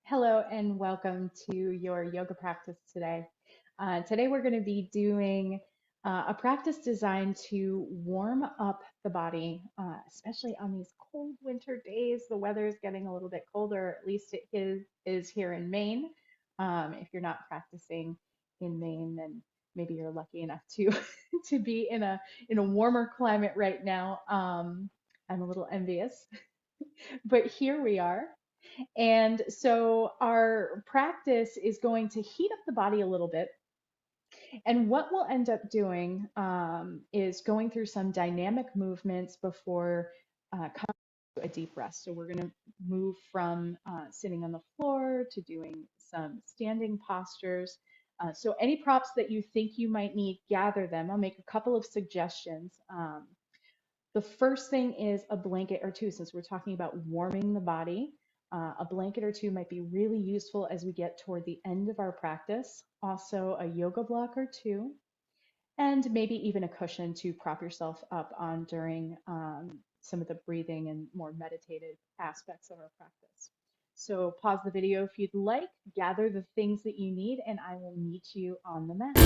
Hello and welcome to your yoga practice today. Today we're going to be doing a practice designed to warm up the body, especially on these cold winter days. The weather is getting a little bit colder, at least it is here in Maine. If you're not practicing in Maine, then maybe you're lucky enough to to be in a warmer climate right now. I'm a little envious, but here we are. And so our practice is going to heat up the body a little bit. And what we'll end up doing is going through some dynamic movements before coming to a deep rest. So we're going to move from sitting on the floor to doing some standing postures. So any props that you think you might need, gather them. I'll make a couple of suggestions. The first thing is a blanket or two, since we're talking about warming the body. A blanket or two might be really useful as we get toward the end of our practice. Also, a yoga block or two, and maybe even a cushion to prop yourself up on during some of the breathing and more meditative aspects of our practice. So pause the video if you'd like, gather the things that you need, and I will meet you on the mat.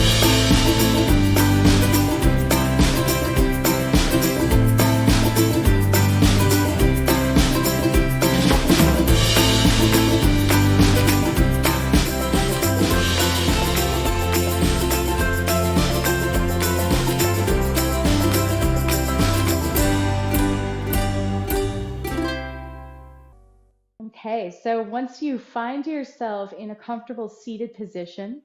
Okay, so once you find yourself in a comfortable seated position,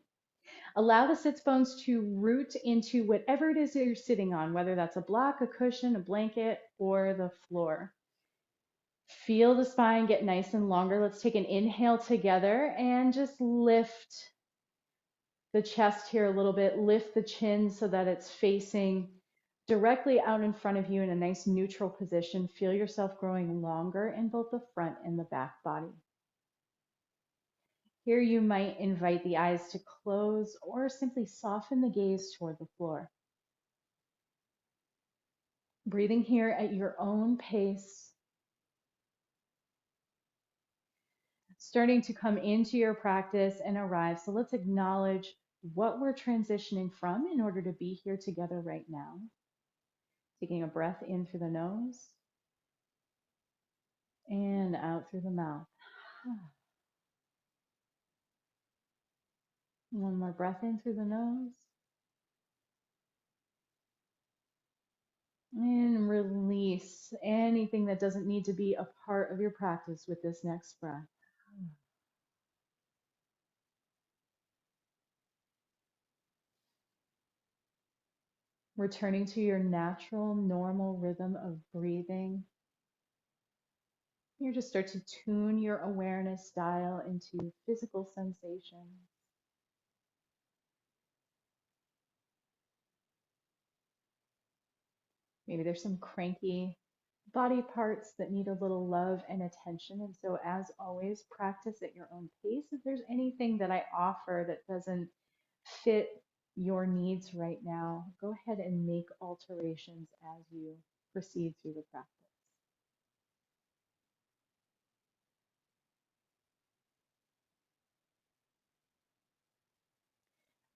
allow the sits bones to root into whatever it is that you're sitting on, whether that's a block, a cushion, a blanket, or the floor. Feel the spine get nice and longer. Let's take an inhale together and just lift the chest here a little bit. Lift the chin so that it's facing directly out in front of you in a nice neutral position. Feel yourself growing longer in both the front and the back body. Here you might invite the eyes to close or simply soften the gaze toward the floor. Breathing here at your own pace. Starting to come into your practice and arrive. So let's acknowledge what we're transitioning from in order to be here together right now. Taking a breath in through the nose and out through the mouth. One more breath in through the nose. And release anything that doesn't need to be a part of your practice with this next breath. Returning to your natural, normal rhythm of breathing. You just start to tune your awareness dial into physical sensations. Maybe there's some cranky body parts that need a little love and attention. And so, as always, practice at your own pace. If there's anything that I offer that doesn't fit your needs right now, go ahead and make alterations as you proceed through the practice.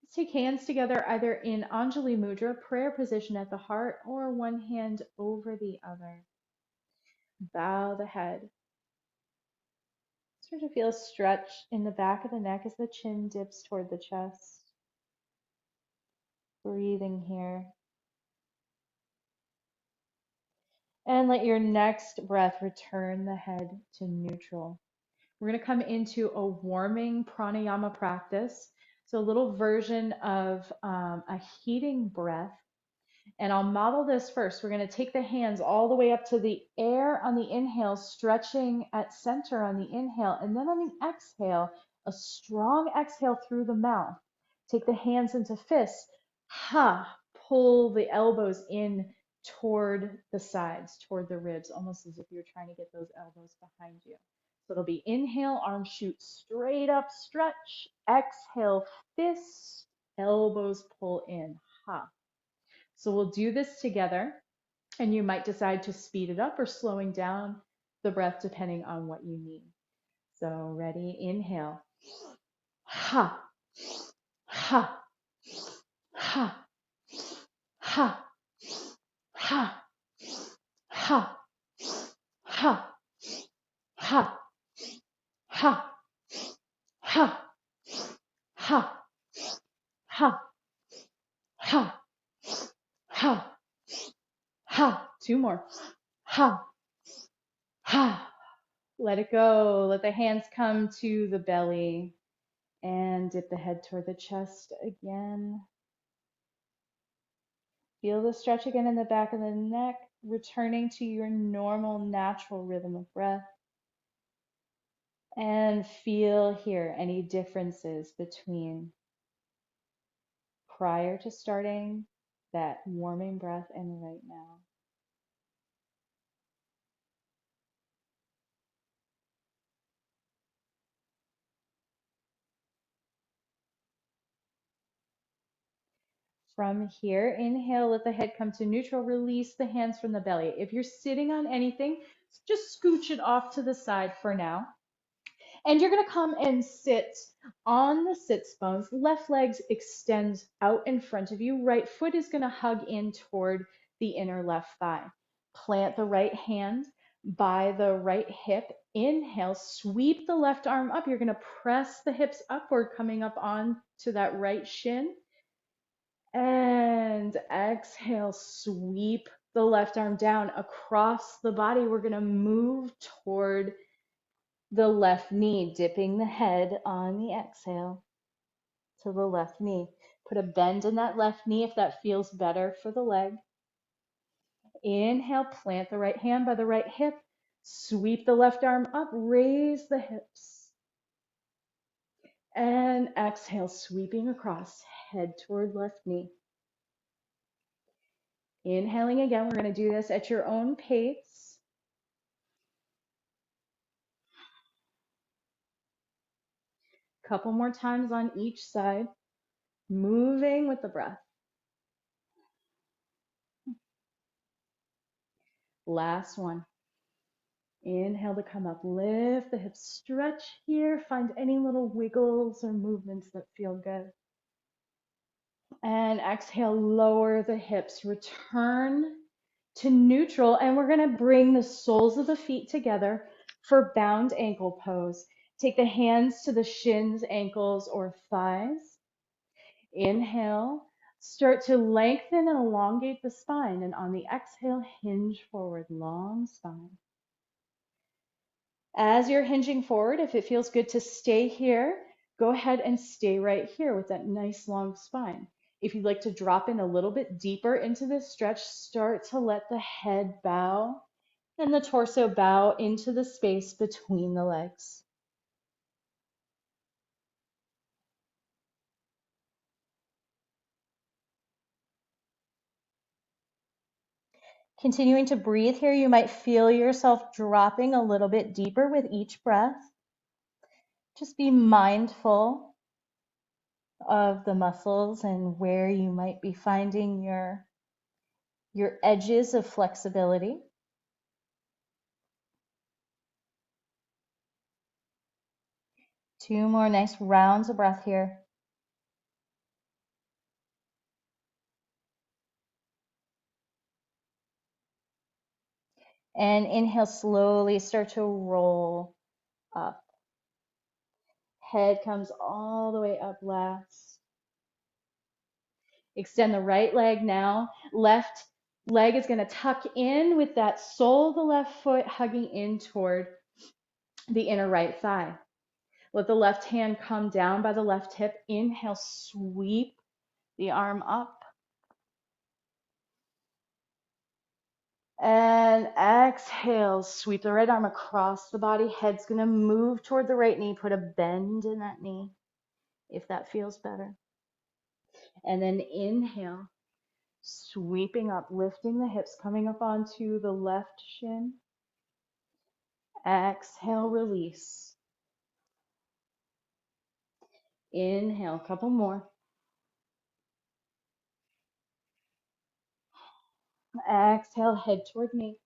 Let's take hands together either in Anjali Mudra, prayer position at the heart, or one hand over the other. Bow the head. Start to feel a stretch in the back of the neck as the chin dips toward the chest. Breathing here. And let your next breath return the head to neutral. We're going to come into a warming pranayama practice. So a little version of a heating breath. And I'll model this first. We're going to take the hands all the way up to the air on the inhale, stretching at center on the inhale. And then on the exhale, a strong exhale through the mouth. Take the hands into fists. Ha! Pull the elbows in toward the sides, toward the ribs, almost as if you're trying to get those elbows behind you. So it'll be inhale, arms shoot straight up, stretch. Exhale, fists, elbows pull in. Ha! So we'll do this together, and you might decide to speed it up or slowing down the breath depending on what you need. So ready, inhale. Ha, ha, ha, ha, ha, ha, ha, ha, ha, ha, ha, ha, ha, ha, ha. Two more. Ha, ha. Let it go. Let the hands come to the belly and dip the head toward the chest again. Feel the stretch again in the back of the neck, returning to your normal, natural rhythm of breath. And feel here any differences between prior to starting that warming breath and right now. From here, inhale, let the head come to neutral, release the hands from the belly. If you're sitting on anything, just scooch it off to the side for now. And you're going to come and sit on the sits bones. Left legs extends out in front of you. Right foot is going to hug in toward the inner left thigh. Plant the right hand by the right hip. Inhale, sweep the left arm up. You're going to press the hips upward, coming up on to that right shin. And exhale, sweep the left arm down across the body. We're going to move toward the left knee, dipping the head on the exhale to the left knee. Put a bend in that left knee if that feels better for the leg. Inhale, plant the right hand by the right hip. Sweep the left arm up, raise the hips. And exhale, sweeping across, head toward left knee. Inhaling again, we're going to do this at your own pace. Couple more times on each side, moving with the breath. Last one. Inhale to come up, lift the hips, stretch here, find any little wiggles or movements that feel good. And exhale, lower the hips, return to neutral, and we're going to bring the soles of the feet together for bound ankle pose. Take the hands to the shins, ankles, or thighs. Inhale, start to lengthen and elongate the spine, and on the exhale, hinge forward, long spine. As you're hinging forward, if it feels good to stay here, go ahead and stay right here with that nice long spine. If you'd like to drop in a little bit deeper into this stretch, start to let the head bow and the torso bow into the space between the legs. Continuing to breathe here, you might feel yourself dropping a little bit deeper with each breath. Just be mindful of the muscles and where you might be finding your edges of flexibility. Two more nice rounds of breath here. And inhale, slowly start to roll up. Head comes all the way up last. Extend the right leg now. Left leg is going to tuck in with that sole of the left foot hugging in toward the inner right thigh. Let the left hand come down by the left hip. Inhale, sweep the arm up. And exhale, sweep the right arm across the body. Head's going to move toward the right knee. Put a bend in that knee if that feels better. And then inhale, sweeping up, lifting the hips, coming up onto the left shin. Exhale, release. Inhale, a couple more. Exhale, head toward knee.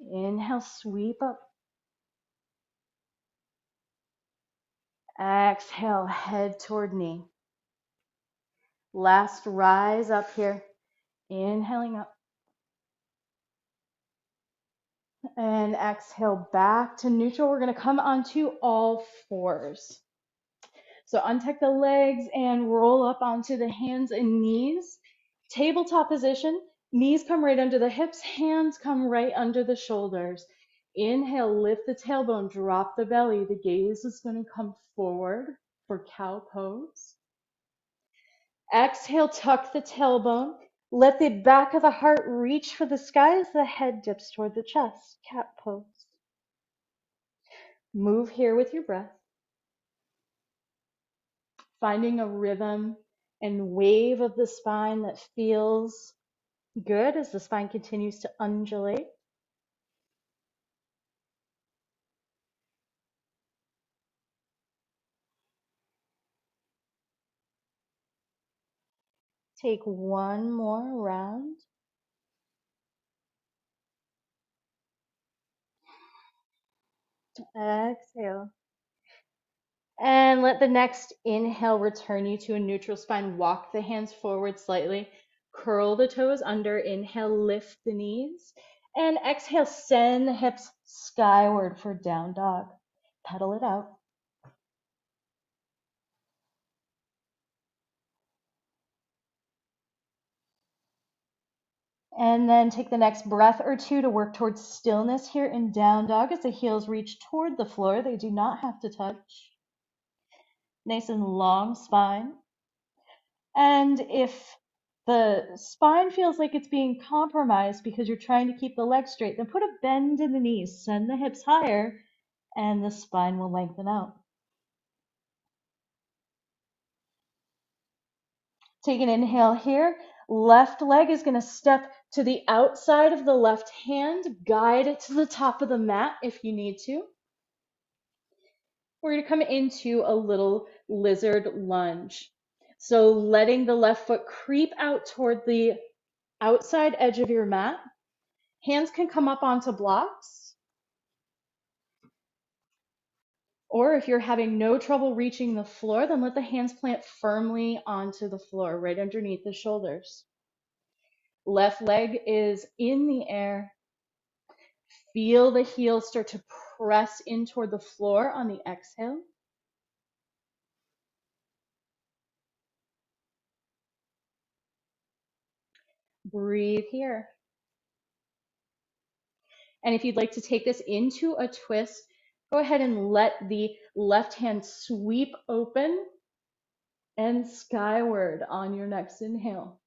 Inhale, sweep up. Exhale, head toward knee. Last rise up here. Inhaling up. And exhale back to neutral. We're going to come onto all fours. So untuck the legs and roll up onto the hands and knees. Tabletop position. Knees come right under the hips. Hands come right under the shoulders. Inhale, lift the tailbone, drop the belly. The gaze is going to come forward for cow pose. Exhale, tuck the tailbone. Let the back of the heart reach for the sky as the head dips toward the chest. Cat pose. Move here with your breath, finding a rhythm and wave of the spine that feels good as the spine continues to undulate. Take one more round. Exhale. And let the next inhale return you to a neutral spine. Walk the hands forward slightly. Curl the toes under. Inhale, lift the knees. And exhale, send the hips skyward for down dog. Pedal it out. And then take the next breath or two to work towards stillness here in down dog as the heels reach toward the floor. They do not have to touch. Nice and long spine. And if the spine feels like it's being compromised because you're trying to keep the legs straight, then put a bend in the knees, send the hips higher, and the spine will lengthen out. Take an inhale here. Left leg is going to step to the outside of the left hand. Guide it to the top of the mat if you need to. We're going to come into a little lizard lunge. So letting the left foot creep out toward the outside edge of your mat. Hands can come up onto blocks. Or if you're having no trouble reaching the floor, then let the hands plant firmly onto the floor, right underneath the shoulders. Left leg is in the air. Feel the heels start to press in toward the floor on the exhale. Breathe here. And if you'd like to take this into a twist, go ahead and let the left hand sweep open and skyward on your next inhale.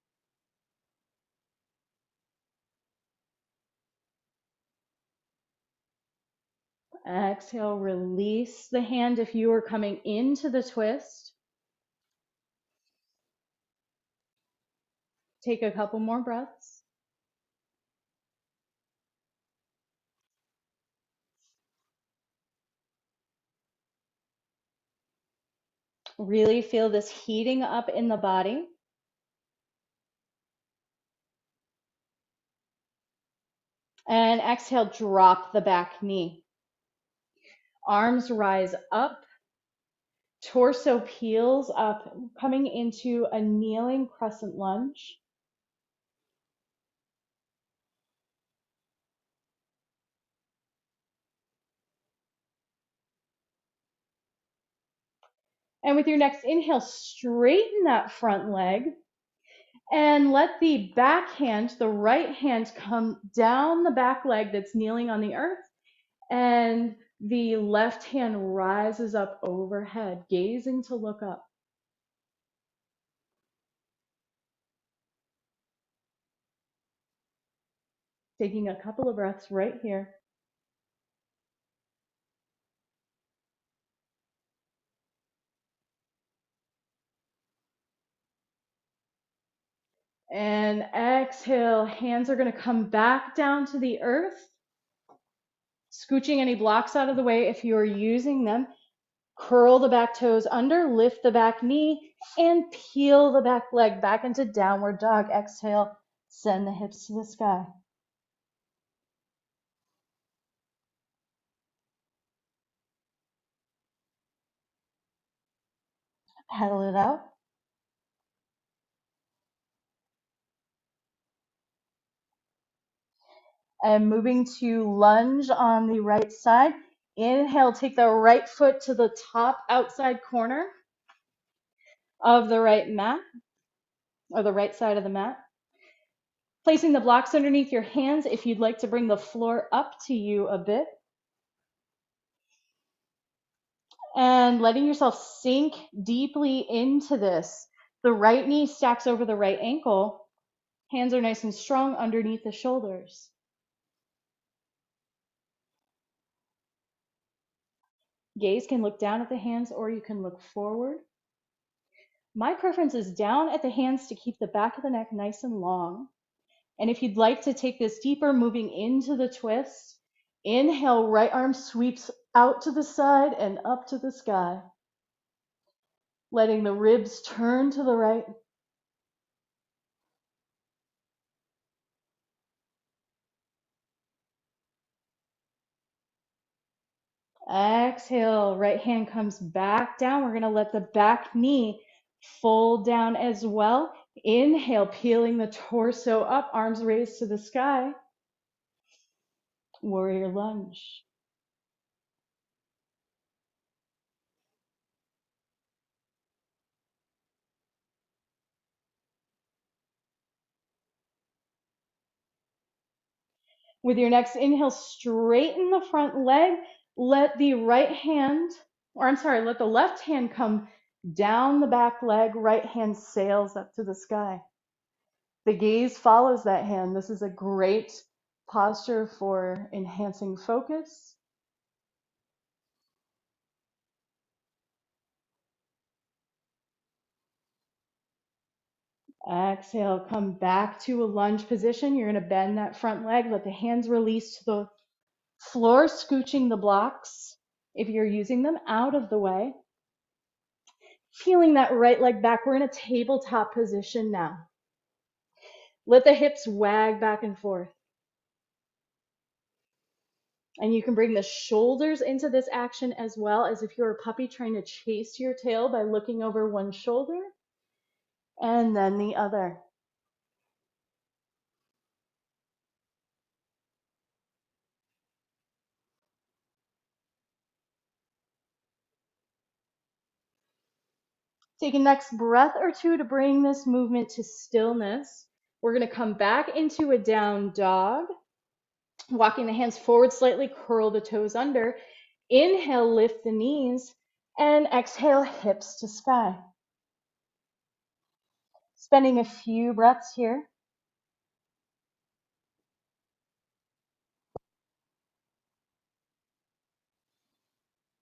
Exhale, release the hand if you are coming into the twist. Take a couple more breaths. Really feel this heating up in the body. And exhale, drop the back knee. Arms rise up. Torso peels up, coming into a kneeling crescent lunge. And with your next inhale, straighten that front leg and let the back hand, the right hand, come down the back leg that's kneeling on the earth, and the left hand rises up overhead, gazing to look up. Taking a couple of breaths right here. And exhale, hands are going to come back down to the earth, scooching any blocks out of the way if you're using them. Curl the back toes under, lift the back knee, and peel the back leg back into downward dog. Exhale, send the hips to the sky. Pedal it out. And moving to lunge on the right side. Inhale, take the right foot to the top outside corner of the right mat, or the right side of the mat. Placing the blocks underneath your hands if you'd like to bring the floor up to you a bit. And letting yourself sink deeply into this. The right knee stacks over the right ankle. Hands are nice and strong underneath the shoulders. Gaze can look down at the hands or you can look forward. My preference is down at the hands to keep the back of the neck nice and long. And if you'd like to take this deeper, moving into the twist, inhale, right arm sweeps out to the side and up to the sky. Letting the ribs turn to the right. Exhale, right hand comes back down. We're going to let the back knee fold down as well. Inhale, peeling the torso up, arms raised to the sky. Warrior lunge. With your next inhale, straighten the front leg. Let the let the left hand come down the back leg. Right hand sails up to the sky. The gaze follows that hand. This is a great posture for enhancing focus. Exhale, come back to a lunge position. You're going to bend that front leg. Let the hands release to the floor, scooching the blocks, if you're using them, out of the way. Feeling that right leg back. We're in a tabletop position now. Let the hips wag back and forth. And you can bring the shoulders into this action as well, as if you're a puppy trying to chase your tail by looking over one shoulder and then the other. Take a next breath or two to bring this movement to stillness. We're going to come back into a down dog. Walking the hands forward slightly, curl the toes under. Inhale, lift the knees, and exhale, hips to sky. Spending a few breaths here.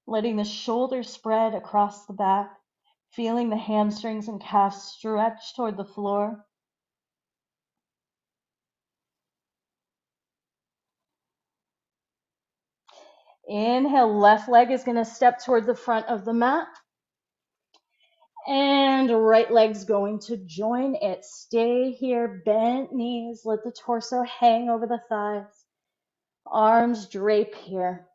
Letting the shoulders spread across the back, feeling the hamstrings and calves stretch toward the floor. Inhale, left leg is going to step toward the front of the mat. And right leg's going to join it. Stay here, bent knees, let the torso hang over the thighs. Arms drape here.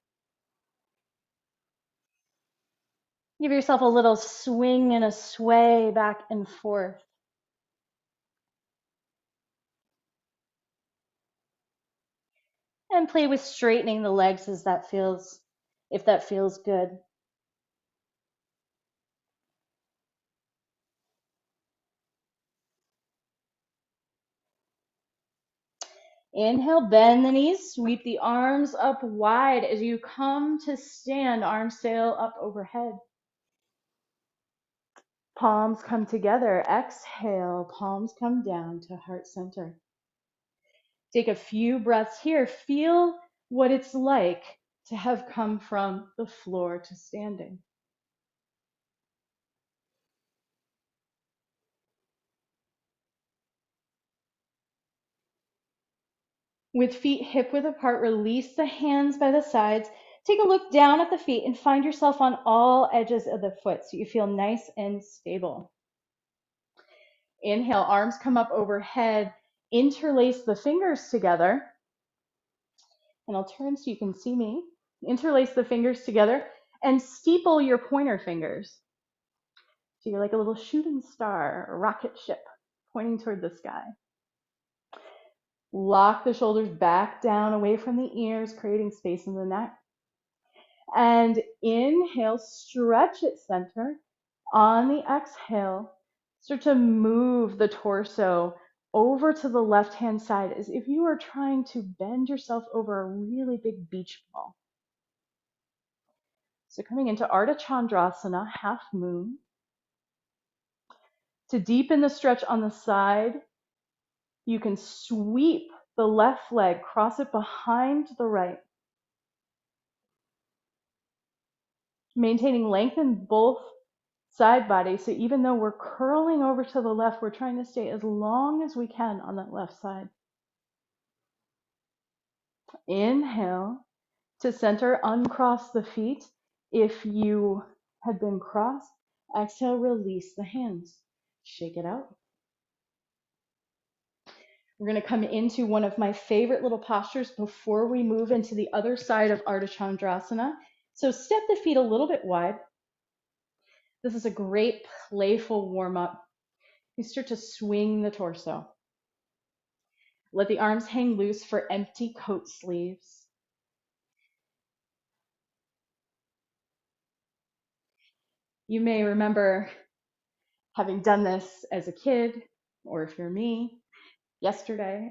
Give yourself a little swing and a sway back and forth. And play with straightening the legs if that feels good. Inhale, bend the knees, sweep the arms up wide as you come to stand, arms sail up overhead. Palms come together. Exhale, palms come down to heart center. Take a few breaths here. Feel what it's like to have come from the floor to standing. With feet hip width apart, release the hands by the sides. Take a look down at the feet and find yourself on all edges of the foot so you feel nice and stable. Inhale, arms come up overhead. Interlace the fingers together. And I'll turn so you can see me. Interlace the fingers together and steeple your pointer fingers. So you're like a little shooting star, a rocket ship pointing toward the sky. Lock the shoulders back down away from the ears, creating space in the neck. And inhale, stretch at center. On the exhale, start to move the torso over to the left-hand side as if you are trying to bend yourself over a really big beach ball. So coming into Ardha Chandrasana, half moon. To deepen the stretch on the side, you can sweep the left leg, cross it behind the right. Maintaining length in both side body. So even though we're curling over to the left, we're trying to stay as long as we can on that left side. Inhale to center, uncross the feet. If you had been crossed, exhale, release the hands. Shake it out. We're going to come into one of my favorite little postures before we move into the other side of Ardha Chandrasana. So step the feet a little bit wide. This is a great playful warm-up. You start to swing the torso. Let the arms hang loose for empty coat sleeves. You may remember having done this as a kid, or if you're me, yesterday.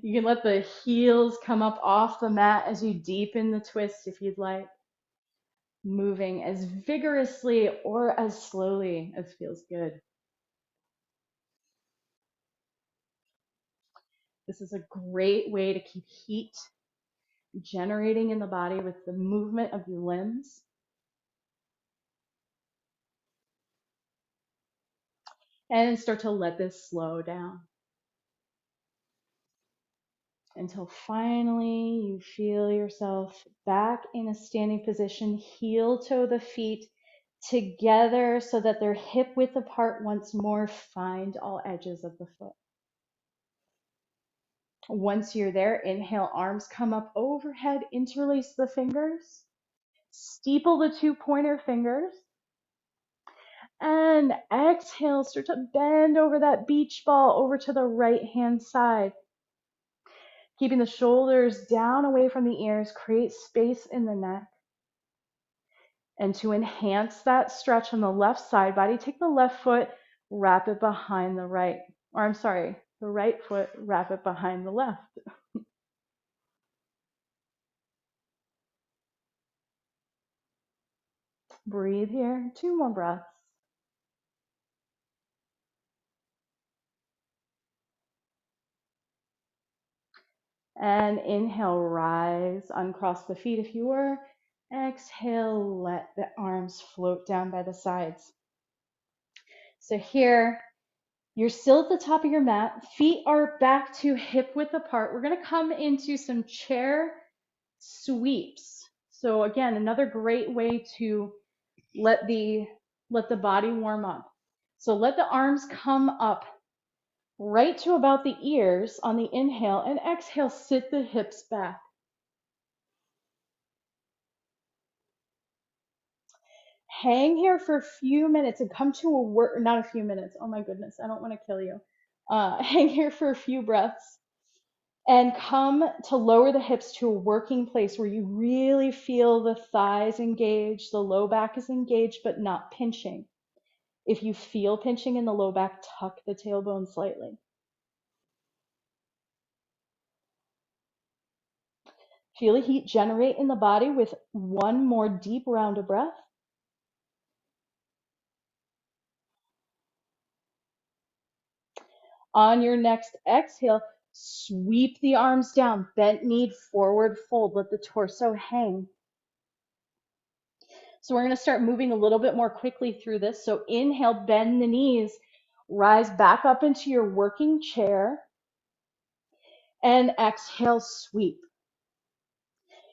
You can let the heels come up off the mat as you deepen the twist if you'd like. Moving as vigorously or as slowly as feels good. This is a great way to keep heat generating in the body with the movement of your limbs. And start to let this slow down until finally you feel yourself back in a standing position. Heel toe the feet together so that they're hip width apart once more. Find all edges of the foot. Once you're there, inhale, arms come up overhead, interlace the fingers, steeple the two pointer fingers, and exhale, start to bend over that beach ball over to the right hand side. Keeping the shoulders down away from the ears, create space in the neck. And to enhance that stretch on the left side body, take the left foot, wrap it behind the right. Or I'm sorry, the right foot, wrap it behind the left. Breathe here, 2 more breaths. And inhale, rise, uncross the feet if you were. Exhale, let the arms float down by the sides. So here, you're still at the top of your mat. Feet are back to hip width apart. We're going to come into some chair sweeps. So again, another great way to let the body warm up. So let the arms come up right to about the ears on the inhale, and exhale, sit the hips back. Hang here for a few minutes and come to a work, not a few minutes. Oh my goodness, I don't want to kill you. Hang here for a few breaths and come to lower the hips to a working place where you really feel the thighs engaged, the low back is engaged, but not pinching. If you feel pinching in the low back, tuck the tailbone slightly. Feel the heat generate in the body with one more deep round of breath. On your next exhale, sweep the arms down, bent knee, forward fold, let the torso hang. So we're going to start moving a little bit more quickly through this. So inhale, bend the knees, rise back up into your working chair, and exhale, sweep.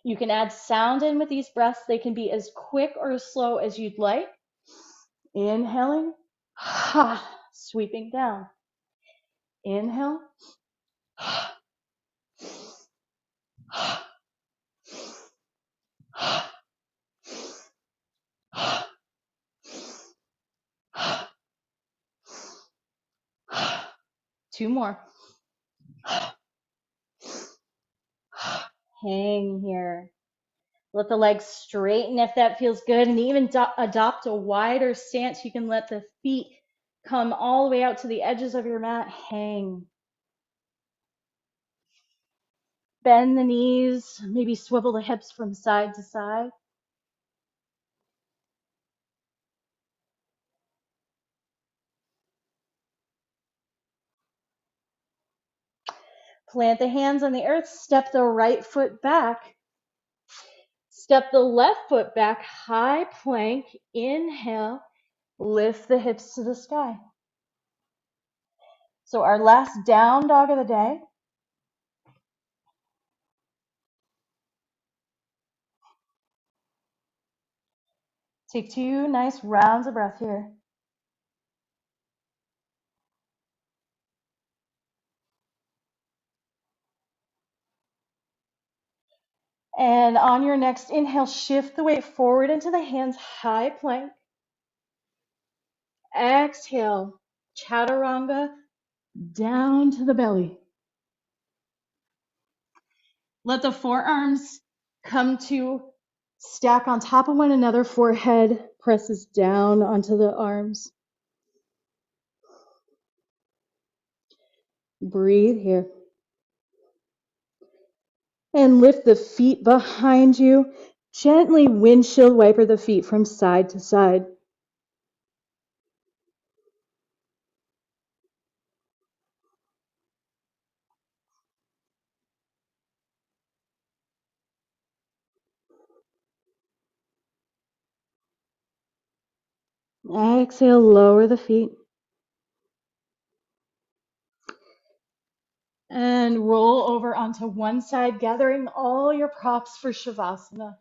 You can add sound in with these breaths. They can be as quick or as slow as you'd like. Inhaling, sweeping down. Inhale, 2 more. Hang here. Let the legs straighten if that feels good, and even adopt a wider stance. You can let the feet come all the way out to the edges of your mat. Hang. Bend the knees, maybe swivel the hips from side to side. Plant the hands on the earth, step the right foot back. Step the left foot back, high plank. Inhale, lift the hips to the sky. So our last down dog of the day. Take 2 nice rounds of breath here. And on your next inhale, shift the weight forward into the hands, high plank. Exhale, chaturanga, down to the belly. Let the forearms come to stack on top of one another. Forehead presses down onto the arms. Breathe here. And lift the feet behind you. Gently windshield wiper the feet from side to side. Exhale, lower the feet. And roll over onto one side, gathering all your props for Shavasana.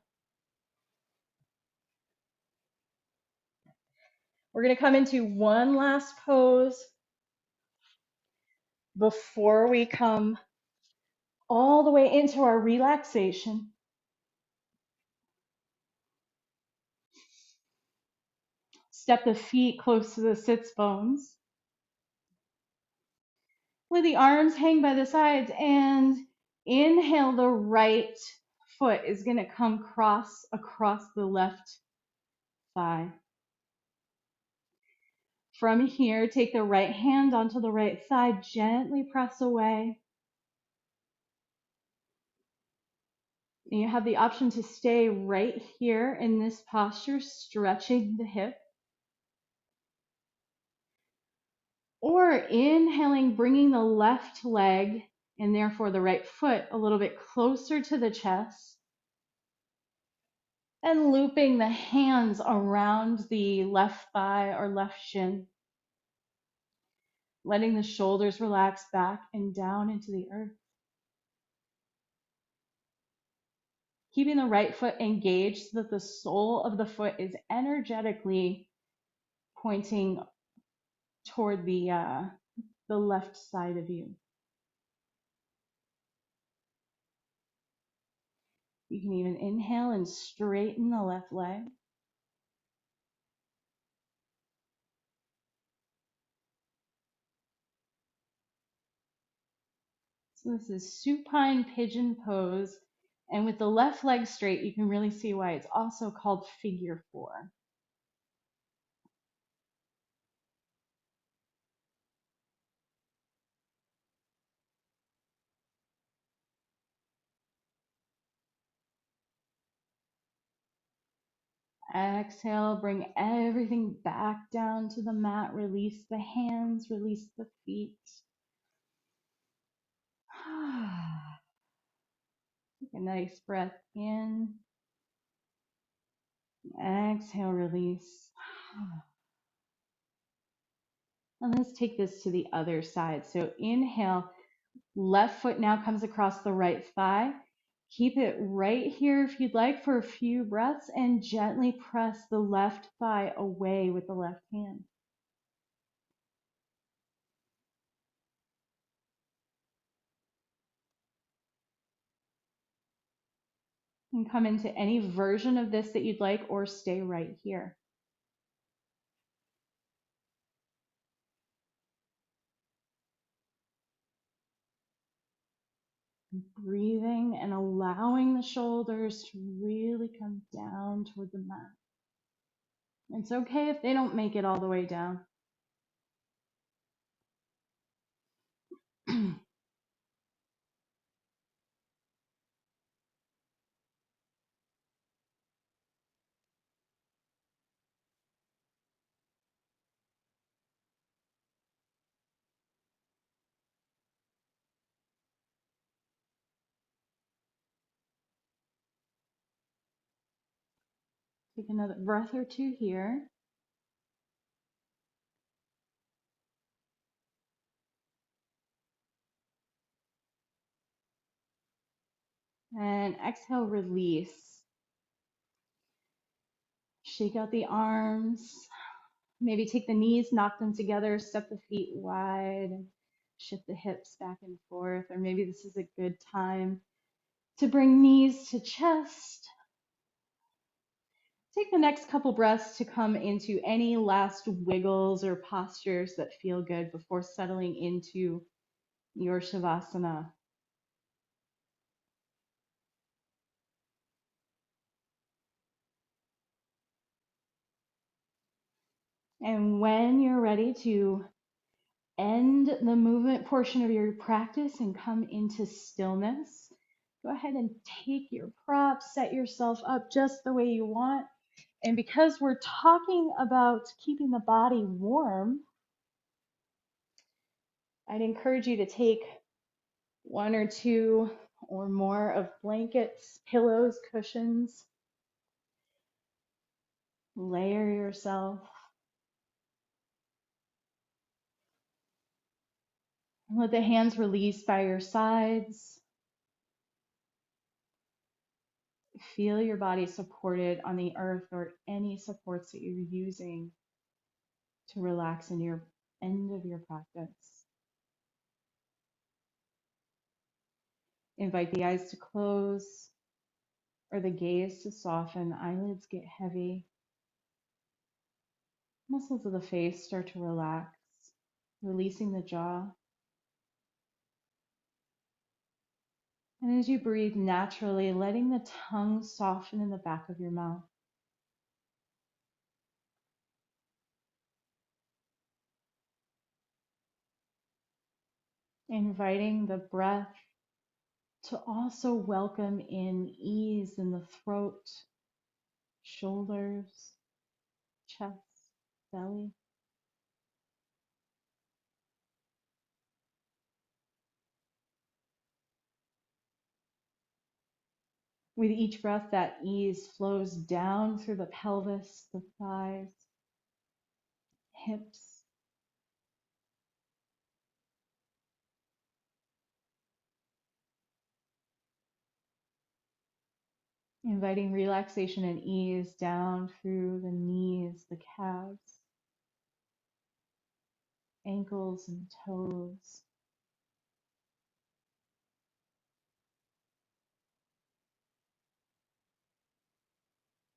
We're going to come into one last pose before we come all the way into our relaxation. Step the feet close to the sits bones. Let the arms hang by the sides, and inhale, the right foot is going to come across the left thigh. From here, take the right hand onto the right thigh, gently press away. And you have the option to stay right here in this posture, stretching the hip. Or inhaling, bringing the left leg and therefore the right foot a little bit closer to the chest. And looping the hands around the left thigh or left shin. Letting the shoulders relax back and down into the earth. Keeping the right foot engaged so that the sole of the foot is energetically pointing toward the left side of you. You can even inhale and straighten the left leg. So this is supine pigeon pose. And with the left leg straight, you can really see why it's also called figure 4. Exhale, bring everything back down to the mat. Release the hands, release the feet. Take a nice breath in. Exhale, release. And let's take this to the other side. So inhale, left foot now comes across the right thigh. Keep it right here if you'd like for a few breaths, and gently press the left thigh away with the left hand. And come into any version of this that you'd like, or stay right here. Breathing and allowing the shoulders to really come down toward the mat. It's okay if they don't make it all the way down. Take another breath or two here. And exhale, release. Shake out the arms. Maybe take the knees, knock them together, step the feet wide, and shift the hips back and forth. Or maybe this is a good time to bring knees to chest. Take the next couple breaths to come into any last wiggles or postures that feel good before settling into your savasana. And when you're ready to end the movement portion of your practice and come into stillness, go ahead and take your props, set yourself up just the way you want. And because we're talking about keeping the body warm, I'd encourage you to take one or two or more of blankets, pillows, cushions. Layer yourself. Let the hands release by your sides. Feel your body supported on the earth or any supports that you're using to relax in your end of your practice. Invite the eyes to close or the gaze to soften. Eyelids get heavy. Muscles of the face start to relax, releasing the jaw. And as you breathe naturally, letting the tongue soften in the back of your mouth. Inviting the breath to also welcome in ease in the throat, shoulders, chest, belly. With each breath, that ease flows down through the pelvis, the thighs, hips. Inviting relaxation and ease down through the knees, the calves, ankles, and toes.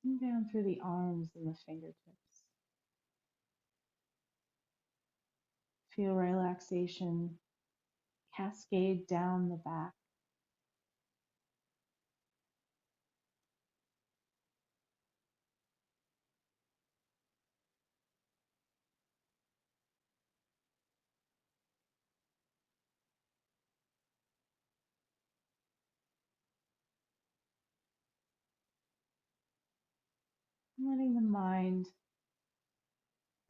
And down through the arms and the fingertips. Feel relaxation cascade down the back. Letting the mind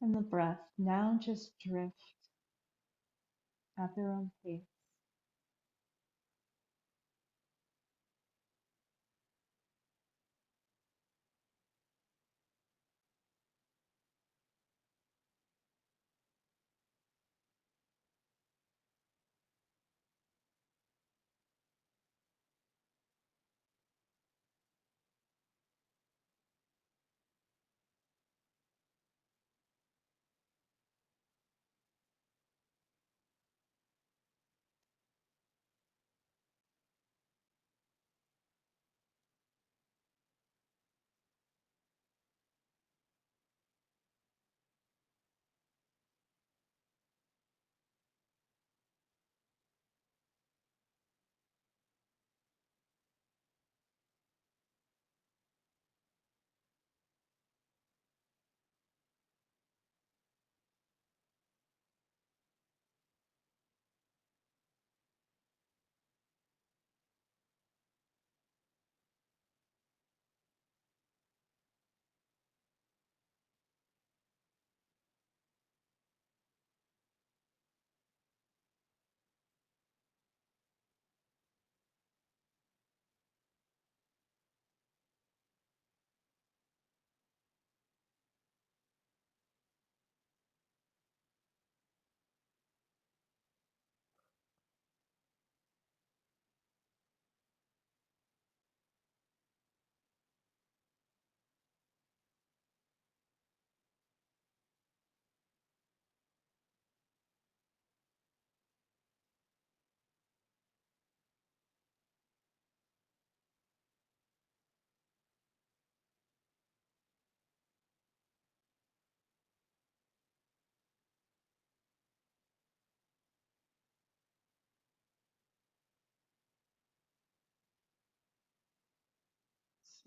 and the breath now just drift at their own pace.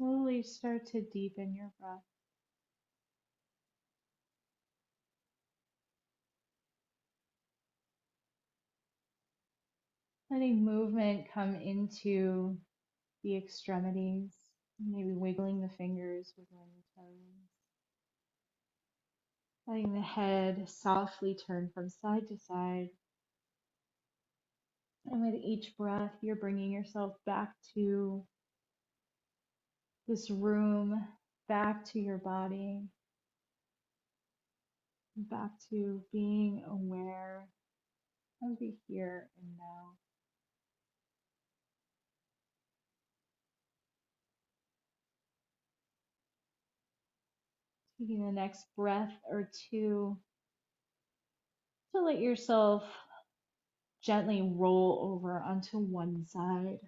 slowly start to deepen your breath, letting movement come into the extremities, maybe wiggling the fingers, wiggling the toes, letting the head softly turn from side to side. And with each breath, you're bringing yourself back to this room, back to your body, back to being aware of the here and now. Taking the next breath or two to let yourself gently roll over onto one side.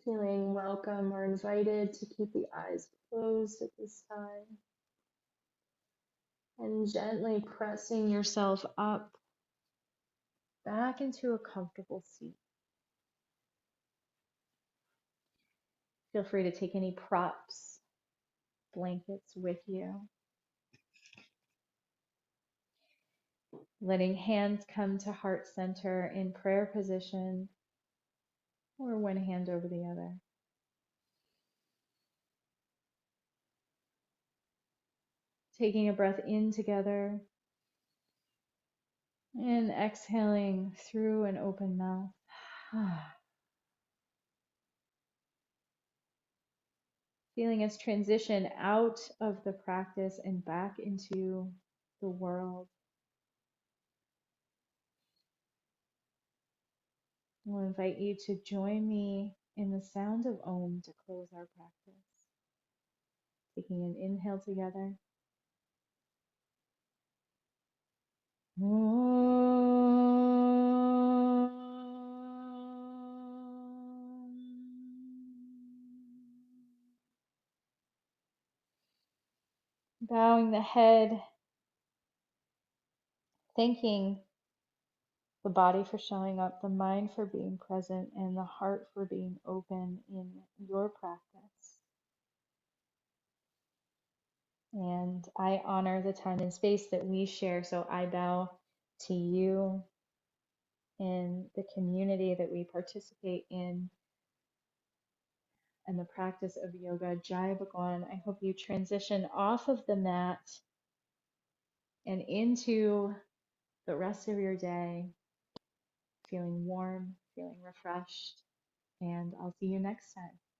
Feeling welcome or invited to keep the eyes closed at this time. And gently pressing yourself up back into a comfortable seat. Feel free to take any props, blankets with you. Letting hands come to heart center in prayer position or one hand over the other. Taking a breath in together and exhaling through an open mouth. Feeling us transition out of the practice and back into the world. I'll invite you to join me in the sound of Om to close our practice. Taking an inhale together. Bowing the head, thanking the body for showing up, the mind for being present, and the heart for being open in your practice. And I honor the time and space that we share, so I bow to you in the community that we participate in and the practice of yoga. Jai Bhagwan. I hope you transition off of the mat and into the rest of your day feeling warm, feeling refreshed, and I'll see you next time.